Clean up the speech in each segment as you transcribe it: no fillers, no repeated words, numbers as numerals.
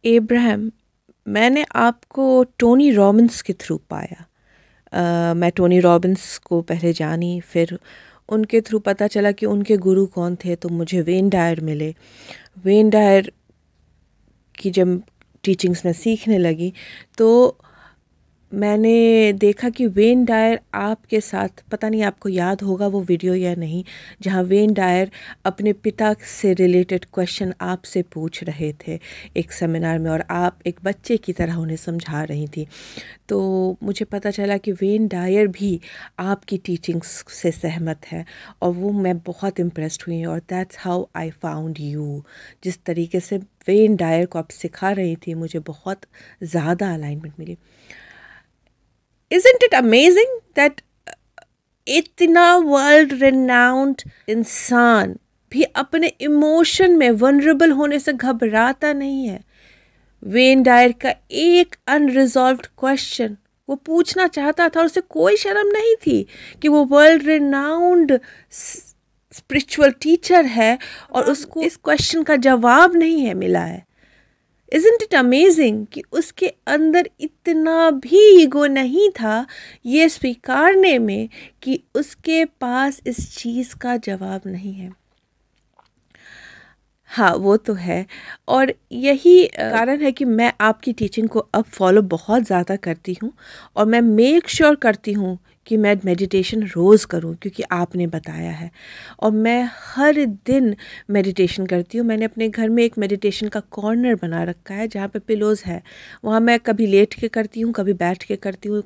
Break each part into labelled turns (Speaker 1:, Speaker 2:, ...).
Speaker 1: Abraham, मैंने आपको Tony Robbins के थ्रू पाया। मैं टोनी रॉबिन्स को पहले जानी, फिर उनके थ्रू पता चला कि उनके गुरु कौन थे, तो मुझे वेन डायर मिले। वेन डायर की जब टीचिंग्स में सीखने लगी तो मैंने देखा कि वेन डायर आपके साथ, पता नहीं आपको याद होगा वो वीडियो या नहीं, जहाँ वेन डायर अपने पिता से रिलेटेड क्वेश्चन आपसे पूछ रहे थे एक सेमिनार में, और आप एक बच्चे की तरह उन्हें समझा रही थी। तो मुझे पता चला कि वेन डायर भी आपकी टीचिंग्स से सहमत है, और वो मैं बहुत इम्प्रेस्ड हुई, और that's how I found you. जिस तरीके से वेन डायर को आप सिखा रही थी, मुझे बहुत ज़्यादा अलाइनमेंट मिली। Isn't it amazing that इतना वर्ल्ड रेनाउंड इंसान भी अपने इमोशन में वनरेबल होने से घबराता नहीं है? वेन डायर का एक अनरिजॉल्व्ड क्वेश्चन वो पूछना चाहता था, और उसे कोई शर्म नहीं थी कि वो वर्ल्ड रेनाउंड स्पिरिचुअल टीचर है और उसको इस क्वेश्चन का जवाब नहीं है मिला है। Isn't it amazing कि उसके अंदर इतना भी ईगो नहीं था ये स्वीकारने में कि उसके पास इस चीज़ का जवाब नहीं है। हाँ, वो तो है, और यही कारण है कि मैं आपकी टीचिंग को अब फॉलो बहुत ज़्यादा करती हूँ, और मैं मेक श्योर करती हूँ कि मैं मेडिटेशन रोज़ करूँ, क्योंकि आपने बताया है। और मैं हर दिन मेडिटेशन करती हूँ। मैंने अपने घर में एक मेडिटेशन का कॉर्नर बना रखा है जहाँ पे पिलोज़ है। वहाँ मैं कभी लेट के करती हूँ, कभी बैठ के करती हूँ।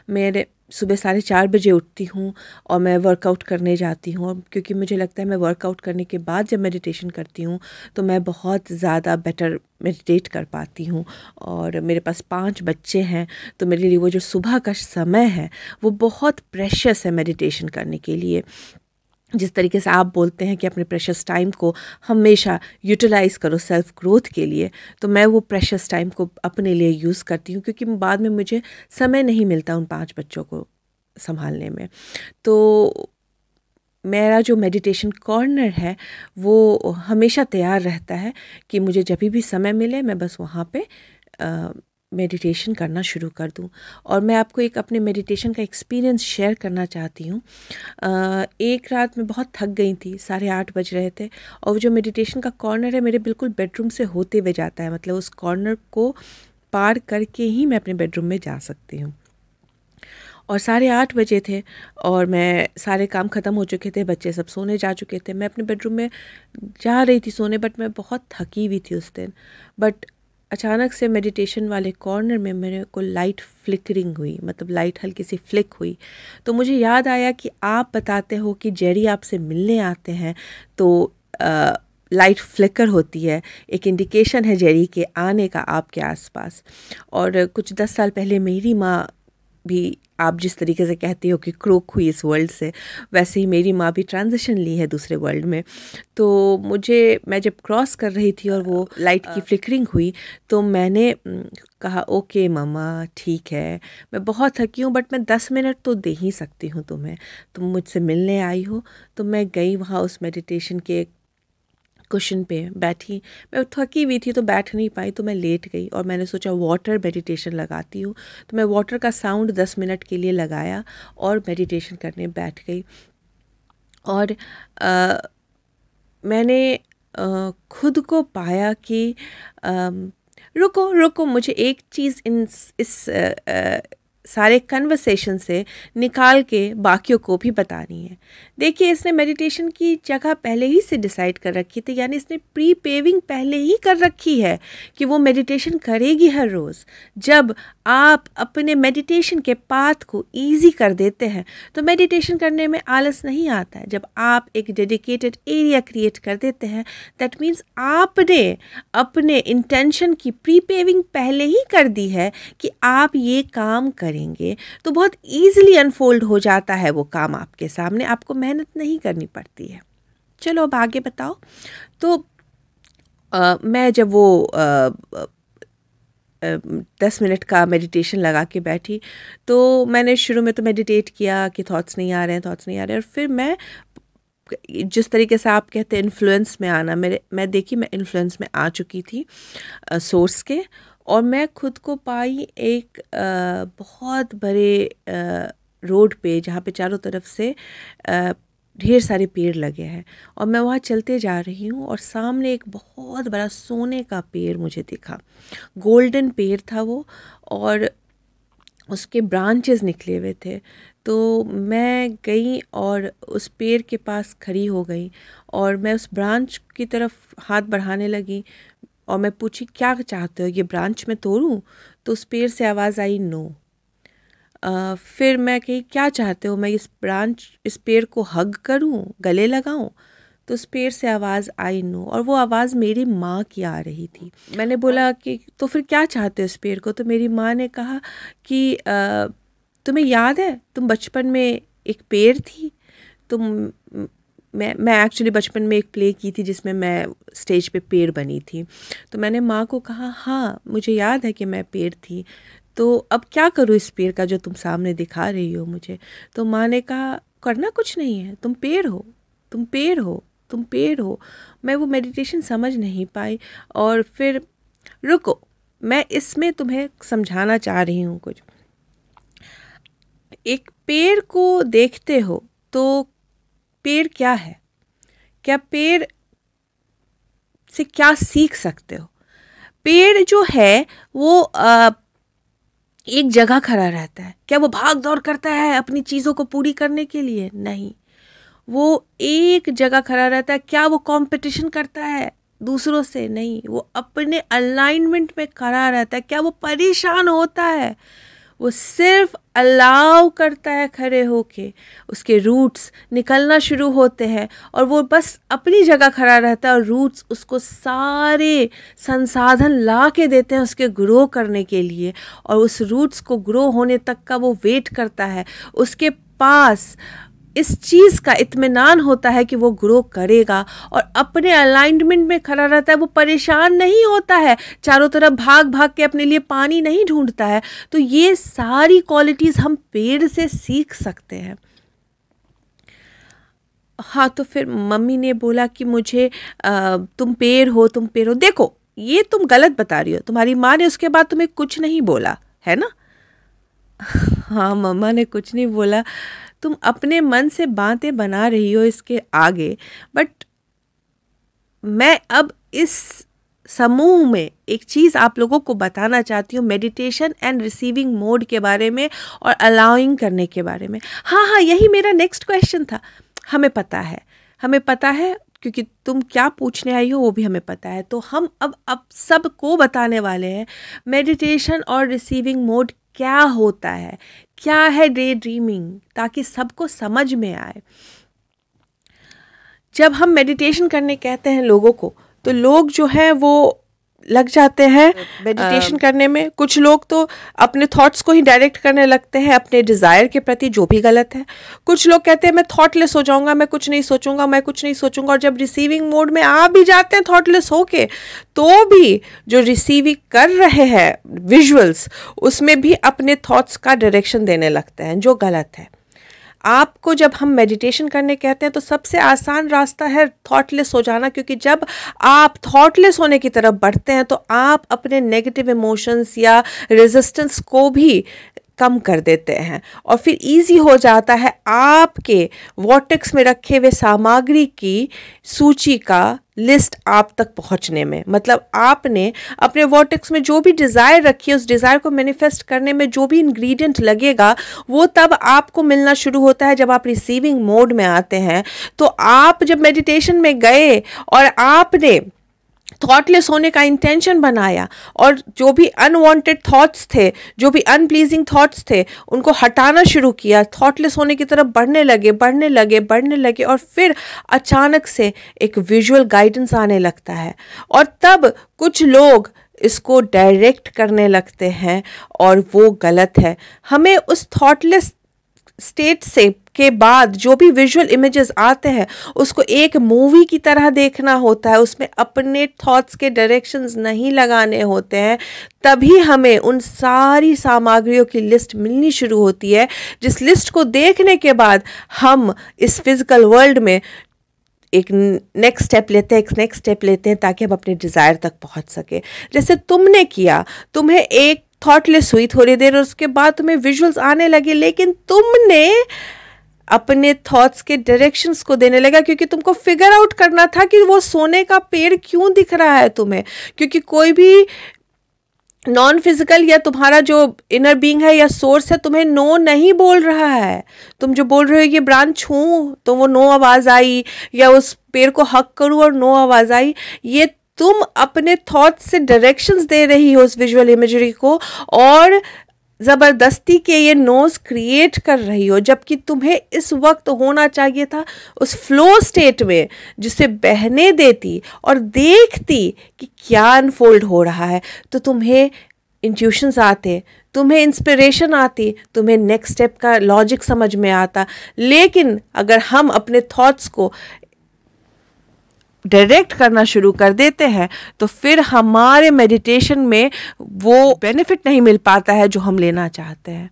Speaker 1: मेरे सुबह 4:30 बजे उठती हूँ और मैं वर्कआउट करने जाती हूँ, क्योंकि मुझे लगता है मैं वर्कआउट करने के बाद जब मेडिटेशन करती हूँ तो मैं बहुत ज़्यादा बेटर मेडिटेट कर पाती हूँ। और मेरे पास 5 बच्चे हैं, तो मेरे लिए वो जो सुबह का समय है वो बहुत प्रेशियस है मेडिटेशन करने के लिए। जिस तरीके से आप बोलते हैं कि अपने प्रेशियस टाइम को हमेशा यूटिलाइज़ करो सेल्फ ग्रोथ के लिए, तो मैं वो प्रेशियस टाइम को अपने लिए यूज़ करती हूँ, क्योंकि बाद में मुझे समय नहीं मिलता उन 5 बच्चों को संभालने में। तो मेरा जो मेडिटेशन कॉर्नर है वो हमेशा तैयार रहता है कि मुझे जब भी समय मिले मैं बस वहाँ पे मेडिटेशन करना शुरू कर दूँ। और मैं आपको एक अपने मेडिटेशन का एक्सपीरियंस शेयर करना चाहती हूँ। एक रात मैं बहुत थक गई थी, 8:30 बज रहे थे, और वो जो मेडिटेशन का कॉर्नर है मेरे बिल्कुल बेडरूम से होते हुए जाता है, मतलब उस कॉर्नर को पार करके ही मैं अपने बेडरूम में जा सकती हूँ। और 8:30 बजे थे और मैं सारे काम ख़त्म हो चुके थे, बच्चे सब सोने जा चुके थे। मैं अपने बेडरूम में जा रही थी सोने, बट मैं बहुत थकी हुई थी उस दिन। बट अचानक से मेडिटेशन वाले कॉर्नर में मेरे को लाइट फ्लिकरिंग हुई, मतलब लाइट हल्की सी फ्लिक हुई। तो मुझे याद आया कि आप बताते हो कि जेरी आपसे मिलने आते हैं तो लाइट फ्लिकर होती है, एक इंडिकेशन है जेरी के आने का आपके आसपास। और कुछ 10 साल पहले मेरी माँ भी, आप जिस तरीके से कहती हो कि क्रोक हुई इस वर्ल्ड से, वैसे ही मेरी माँ भी ट्रांजिशन ली है दूसरे वर्ल्ड में। तो मैं जब क्रॉस कर रही थी और वो लाइट की फ्लिकरिंग हुई, तो मैंने कहा ओके मम्मा ठीक है, मैं बहुत थकी हूँ बट मैं 10 मिनट तो दे ही सकती हूँ तुम्हें, तुम मुझसे मिलने आई हो। तो मैं गई वहाँ उस मेडिटेशन के कुशन पे बैठी। मैं थकी हुई थी तो बैठ नहीं पाई, तो मैं लेट गई और मैंने सोचा वाटर मेडिटेशन लगाती हूँ। तो मैं वाटर का साउंड 10 मिनट के लिए लगाया और मेडिटेशन करने बैठ गई। और मैंने खुद को पाया कि रुको रुको, मुझे एक चीज़ इस सारे कन्वर्सेशन से निकाल के बाकियों को भी बतानी है। देखिए, इसने मेडिटेशन की जगह पहले ही से डिसाइड कर रखी थी, यानी इसने प्री पेविंग पहले ही कर रखी है कि वो मेडिटेशन करेगी हर रोज़। जब आप अपने मेडिटेशन के पाथ को इजी कर देते हैं तो मेडिटेशन करने में आलस नहीं आता है। जब आप एक डेडिकेटेड एरिया क्रिएट कर देते हैं, दैट मीन्स आपने अपने इंटेंशन की प्री पेविंग पहले ही कर दी है कि आप ये काम करेंगे, तो बहुत ईजिली अनफोल्ड हो जाता है वो काम आपके सामने, आपको मेहनत नहीं करनी पड़ती है। चलो अब आगे बताओ। तो मैं जब वो 10 मिनट का मेडिटेशन लगा के बैठी, तो मैंने शुरू में तो मेडिटेट किया कि थॉट्स नहीं आ रहे हैं, थॉट्स नहीं आ रहे हैं, और फिर मैं जिस तरीके से आप कहते हैं इन्फ्लुएंस में आना, मैं देखी मैं इन्फ्लुएंस में आ चुकी थी सोर्स के, और मैं खुद को पाई एक बहुत बड़े रोड पे जहाँ पे चारों तरफ से ढेर सारे पेड़ लगे हैं, और मैं वहाँ चलते जा रही हूँ और सामने एक बहुत बड़ा सोने का पेड़ मुझे दिखा। गोल्डन पेड़ था वो, और उसके ब्रांचेस निकले हुए थे। तो मैं गई और उस पेड़ के पास खड़ी हो गई, और मैं उस ब्रांच की तरफ हाथ बढ़ाने लगी, और मैं पूछी क्या चाहते हो, ये ब्रांच मैं तोड़ूं? तो उस पेड़ से आवाज़ आई नो। फिर मैं कही क्या चाहते हो, मैं इस पेड़ को हग करूं, गले लगाऊं? तो उस पेड़ से आवाज़ आई नो, और वो आवाज़ मेरी माँ की आ रही थी। मैंने बोला कि तो फिर क्या चाहते हो इस पेड़ को? तो मेरी माँ ने कहा कि तुम्हें याद है तुम बचपन में एक पेड़ थी, तुम मैं एक्चुअली बचपन में एक प्ले की थी जिसमें मैं स्टेज पे पेड़ बनी थी। तो मैंने माँ को कहा हाँ मुझे याद है कि मैं पेड़ थी, तो अब क्या करूँ इस पेड़ का जो तुम सामने दिखा रही हो मुझे? तो माँ ने कहा करना कुछ नहीं है, तुम पेड़ हो, तुम पेड़ हो, तुम पेड़ हो। मैं वो मेडिटेशन समझ नहीं पाई, और फिर रुको, मैं इसमें तुम्हें समझाना चाह रही हूँ कुछ। एक पेड़ को देखते हो तो पेड़ क्या है, क्या पेड़ से क्या सीख सकते हो? पेड़ जो है वो एक जगह खड़ा रहता है। क्या वो भाग दौड़ करता है अपनी चीज़ों को पूरी करने के लिए? नहीं, वो एक जगह खड़ा रहता है। क्या वो कंपटीशन करता है दूसरों से? नहीं, वो अपने अलाइनमेंट में खड़ा रहता है। क्या वो परेशान होता है? वो सिर्फ अलाउ करता है खड़े होके। उसके रूट्स निकलना शुरू होते हैं और वो बस अपनी जगह खड़ा रहता है, और रूट्स उसको सारे संसाधन ला के देते हैं उसके ग्रो करने के लिए, और उस रूट्स को ग्रो होने तक का वो वेट करता है। उसके पास इस चीज़ का इत्मीनान होता है कि वो ग्रो करेगा, और अपने अलाइनमेंट में खड़ा रहता है। वो परेशान नहीं होता है, चारों तरफ भाग भाग के अपने लिए पानी नहीं ढूंढता है। तो ये सारी क्वालिटीज़ हम पेड़ से सीख सकते हैं। हाँ, तो फिर मम्मी ने बोला कि मुझे तुम पेड़ हो, तुम पेड़ हो। देखो ये तुम गलत बता रही हो, तुम्हारी माँ ने उसके बाद तुम्हें कुछ नहीं बोला है ना? हाँ, मम्मा ने कुछ नहीं बोला। तुम अपने मन से बातें बना रही हो इसके आगे, बट मैं अब इस समूह में एक चीज़ आप लोगों को बताना चाहती हूँ, मेडिटेशन एंड रिसीविंग मोड के बारे में और अलाउइंग करने के बारे में। हाँ, यही मेरा नेक्स्ट क्वेश्चन था। हमें पता है क्योंकि तुम क्या पूछने आई हो वो भी हमें पता है। तो हम अब सबको बताने वाले हैं मेडिटेशन और रिसीविंग मोड क्या होता है, क्या है डे ड्रीमिंग, ताकि सबको समझ में आए। जब हम मेडिटेशन करने कहते हैं लोगों को, तो लोग जो हैं वो लग जाते हैं मेडिटेशन करने में। कुछ लोग तो अपने थॉट्स को ही डायरेक्ट करने लगते हैं अपने डिज़ायर के प्रति, जो भी गलत है। कुछ लोग कहते हैं मैं थॉटलेस हो जाऊंगा, मैं कुछ नहीं सोचूंगा, और जब रिसीविंग मोड में आ भी जाते हैं थॉटलेस होके, तो भी जो रिसीविंग कर रहे हैं विजुअल्स, उसमें भी अपने थॉट्स का डायरेक्शन देने लगते हैं, जो गलत है। आपको जब हम मेडिटेशन करने कहते हैं तो सबसे आसान रास्ता है थॉटलेस हो जाना, क्योंकि जब आप थॉटलेस होने की तरफ बढ़ते हैं तो आप अपने नेगेटिव इमोशंस या रेजिस्टेंस को भी कम कर देते हैं, और फिर इजी हो जाता है आपके वॉर्टेक्स में रखे हुए सामग्री की सूची का लिस्ट आप तक पहुंचने में। मतलब आपने अपने वॉर्टेक्स में जो भी डिज़ायर रखी है, उस डिज़ायर को मैनिफेस्ट करने में जो भी इंग्रेडिएंट लगेगा, वो तब आपको मिलना शुरू होता है जब आप रिसीविंग मोड में आते हैं। तो आप जब मेडिटेशन में गए और आपने थॉटलेस होने का इंटेंशन बनाया, और जो भी अनवांटेड थॉट्स थे, जो भी अनप्लीजिंग थॉट्स थे, उनको हटाना शुरू किया, थॉटलेस होने की तरफ बढ़ने लगे, और फिर अचानक से एक विजुअल गाइडेंस आने लगता है, और तब कुछ लोग इसको डायरेक्ट करने लगते हैं, और वो गलत है। हमें उस थॉटलेस स्टेट से के बाद जो भी विजुअल इमेजेस आते हैं उसको एक मूवी की तरह देखना होता है, उसमें अपने थॉट्स के डायरेक्शंस नहीं लगाने होते हैं। तभी हमें उन सारी सामग्रियों की लिस्ट मिलनी शुरू होती है, जिस लिस्ट को देखने के बाद हम इस फिजिकल वर्ल्ड में एक नेक्स्ट स्टेप लेते हैं ताकि हम अपने डिज़ायर तक पहुंच सके। जैसे तुमने किया, तुम्हें एक थॉटलेस हुई थोड़ी देर और उसके बाद तुम्हें विजुअल्स आने लगे, लेकिन तुमने अपने थॉट्स के डायरेक्शंस को देने लगा क्योंकि तुमको फिगर आउट करना था कि वो सोने का पेड़ क्यों दिख रहा है तुम्हें। क्योंकि कोई भी नॉन फिजिकल या तुम्हारा जो इनर बीइंग है या सोर्स है तुम्हें नो नहीं बोल रहा है। तुम जो बोल रहे हो ये ब्रांच छूं तो वो नो आवाज़ आई, या उस पेड़ को हक करूं और नो आवाज़ आई, ये तुम अपने थॉट्स से डायरेक्शंस दे रही हो उस विजुअल इमेजरी को, और ज़बरदस्ती के ये नोज क्रिएट कर रही हो, जबकि तुम्हें इस वक्त होना चाहिए था उस फ्लो स्टेट में जिसे बहने देती और देखती कि क्या अनफोल्ड हो रहा है। तो तुम्हें इंट्यूशंस आते, तुम्हें इंस्पिरेशन आती, तुम्हें नेक्स्ट स्टेप का लॉजिक समझ में आता। लेकिन अगर हम अपने थॉट्स को डायरेक्ट करना शुरू कर देते हैं तो फिर हमारे मेडिटेशन में वो बेनिफिट नहीं मिल पाता है जो हम लेना चाहते हैं।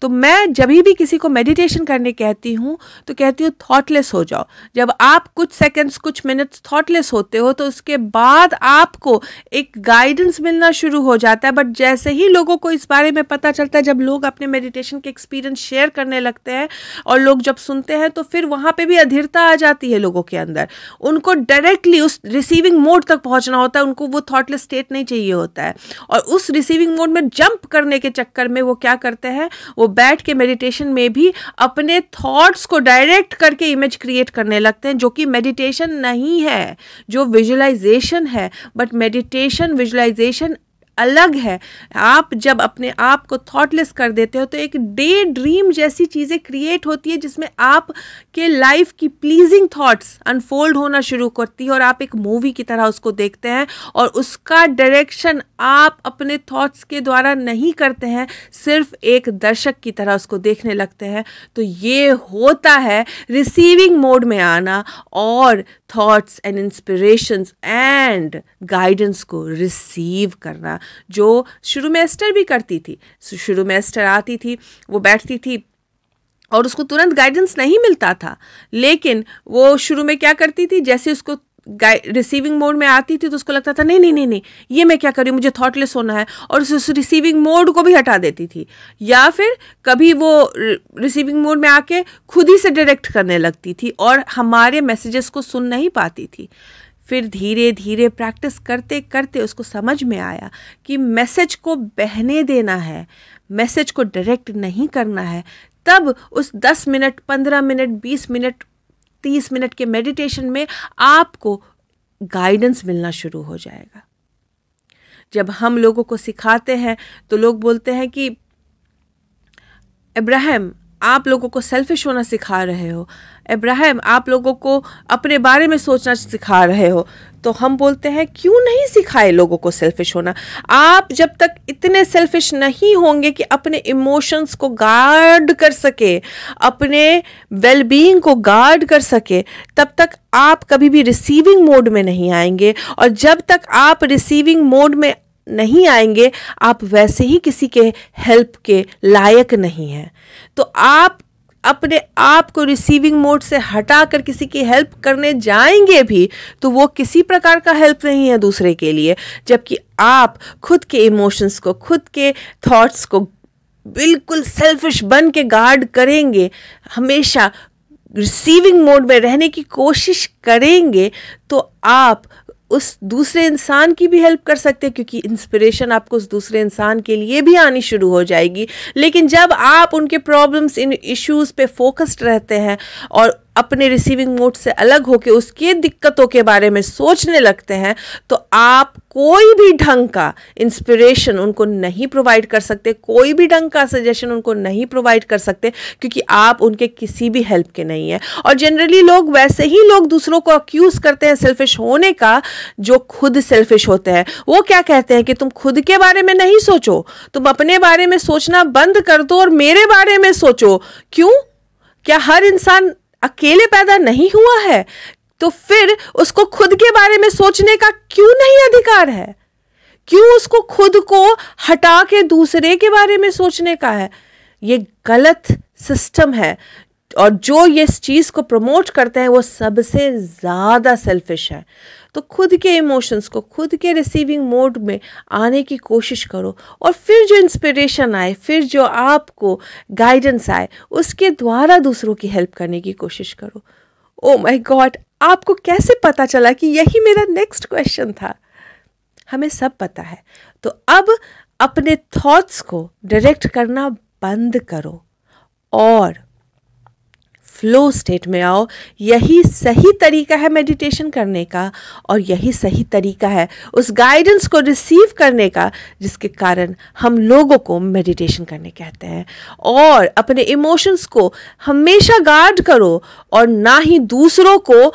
Speaker 1: तो मैं जब भी किसी को मेडिटेशन करने कहती हूँ तो कहती हूँ थॉटलेस हो जाओ। जब आप कुछ सेकंड्स कुछ मिनट्स थॉटलेस होते हो तो उसके बाद आपको एक गाइडेंस मिलना शुरू हो जाता है। बट जैसे ही लोगों को इस बारे में पता चलता है, जब लोग अपने मेडिटेशन के एक्सपीरियंस शेयर करने लगते हैं और लोग जब सुनते हैं तो फिर वहाँ पर भी अधीरता आ जाती है लोगों के अंदर। उनको डायरेक्टली उस रिसीविंग मोड तक पहुँचना होता है, उनको वो थॉटलेस स्टेट नहीं चाहिए होता है। और उस रिसीविंग मोड में जंप करने के चक्कर में वो क्या करते हैं, वो बैठ के मेडिटेशन में भी अपने थॉट्स को डायरेक्ट करके इमेज क्रिएट करने लगते हैं, जो कि मेडिटेशन नहीं है, जो विजुअलाइजेशन है। बट मेडिटेशन विजुअलाइजेशन अलग है। आप जब अपने आप को थॉटलेस कर देते हो तो एक डे ड्रीम जैसी चीज़ें क्रिएट होती है जिसमें आप के लाइफ की प्लीजिंग थॉट्स अनफोल्ड होना शुरू करती है और आप एक मूवी की तरह उसको देखते हैं और उसका डायरेक्शन आप अपने थॉट्स के द्वारा नहीं करते हैं, सिर्फ एक दर्शक की तरह उसको देखने लगते हैं। तो ये होता है रिसीविंग मोड में आना और thoughts and inspirations and guidance को रिसीव करना, जो शुरू में एस्टर भी करती थी। शुरू में एस्टर आती थी, वो बैठती थी और उसको तुरंत गाइडेंस नहीं मिलता था, लेकिन वो शुरू में क्या करती थी, जैसे उसको रिसीविंग मोड में आती थी तो उसको लगता था नहीं नहीं नहीं नहीं ये मैं क्या कर रही हूँ, मुझे थॉटलेस होना है, और उस रिसीविंग मोड को भी हटा देती थी। या फिर कभी वो रिसीविंग मोड में आके खुद ही से डायरेक्ट करने लगती थी और हमारे मैसेजेस को सुन नहीं पाती थी। फिर धीरे धीरे प्रैक्टिस करते करते उसको समझ में आया कि मैसेज को बहने देना है, मैसेज को डायरेक्ट नहीं करना है। तब उस 10 मिनट 15 मिनट 20 मिनट 30 मिनट के मेडिटेशन में आपको गाइडेंस मिलना शुरू हो जाएगा। जब हम लोगों को सिखाते हैं तो लोग बोलते हैं कि इब्राहिम आप लोगों को सेल्फिश होना सिखा रहे हो, इब्राहिम आप लोगों को अपने बारे में सोचना सिखा रहे हो। तो हम बोलते हैं क्यों नहीं सिखाए लोगों को सेल्फिश होना। आप जब तक इतने सेल्फिश नहीं होंगे कि अपने इमोशंस को गार्ड कर सके, अपने वेलबीइंग को गार्ड कर सके, तब तक आप कभी भी रिसीविंग मोड में नहीं आएंगे। और जब तक आप रिसीविंग मोड में नहीं आएंगे आप वैसे ही किसी के हेल्प के लायक नहीं हैं। तो आप अपने आप को रिसीविंग मोड से हटाकर किसी की हेल्प करने जाएंगे भी तो वो किसी प्रकार का हेल्प नहीं है दूसरे के लिए, जबकि आप खुद के इमोशंस को, खुद के थॉट्स को बिल्कुल सेल्फिश बन के गार्ड करेंगे, हमेशा रिसीविंग मोड में रहने की कोशिश करेंगे, तो आप उस दूसरे इंसान की भी हेल्प कर सकते हैं, क्योंकि इंस्पिरेशन आपको उस दूसरे इंसान के लिए भी आनी शुरू हो जाएगी। लेकिन जब आप उनके प्रॉब्लम्स, इन इश्यूज़ पे फोकस्ड रहते हैं और अपने रिसीविंग मोड से अलग होकर उसके दिक्कतों के बारे में सोचने लगते हैं, तो आप कोई भी ढंग का इंस्पिरेशन उनको नहीं प्रोवाइड कर सकते, कोई भी ढंग का सजेशन उनको नहीं प्रोवाइड कर सकते, क्योंकि आप उनके किसी भी हेल्प के नहीं है। और जनरली लोग वैसे ही लोग दूसरों को अक्यूज करते हैं सेल्फिश होने का जो खुद सेल्फिश होते हैं। वो क्या कहते हैं कि तुम खुद के बारे में नहीं सोचो, तुम अपने बारे में सोचना बंद कर दो और मेरे बारे में सोचो। क्यों? क्या हर इंसान अकेले पैदा नहीं हुआ है? तो फिर उसको खुद के बारे में सोचने का क्यों नहीं अधिकार है? क्यों उसको खुद को हटा के दूसरे के बारे में सोचने का है? ये गलत सिस्टम है और जो ये इस चीज़ को प्रमोट करते हैं वो सबसे ज़्यादा सेल्फिश है। तो खुद के इमोशंस को खुद के रिसीविंग मोड में आने की कोशिश करो, और फिर जो इंस्पिरेशन आए, फिर जो आपको गाइडेंस आए, उसके द्वारा दूसरों की हेल्प करने की कोशिश करो। ओ माय गॉड, आपको कैसे पता चला कि यही मेरा नेक्स्ट क्वेश्चन था? हमें सब पता है। तो अब अपने थॉट्स को डायरेक्ट करना बंद करो और फ्लो स्टेट में आओ। यही सही तरीका है मेडिटेशन करने का, और यही सही तरीका है उस गाइडेंस को रिसीव करने का जिसके कारण हम लोगों को मेडिटेशन करने कहते हैं। और अपने इमोशंस को हमेशा गार्ड करो, और ना ही दूसरों को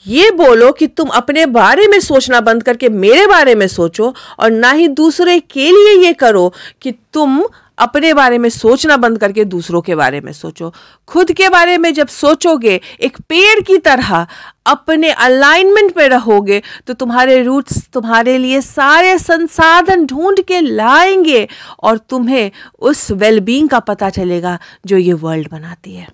Speaker 1: ये बोलो कि तुम अपने बारे में सोचना बंद करके मेरे बारे में सोचो, और ना ही दूसरे के लिए ये करो कि तुम अपने बारे में सोचना बंद करके दूसरों के बारे में सोचो। खुद के बारे में जब सोचोगे एक पेड़ की तरह, अपने अलाइनमेंट में रहोगे, तो तुम्हारे रूट्स तुम्हारे लिए सारे संसाधन ढूंढ के लाएंगे, और तुम्हें उस वेलबींग का पता चलेगा जो ये वर्ल्ड बनाती है।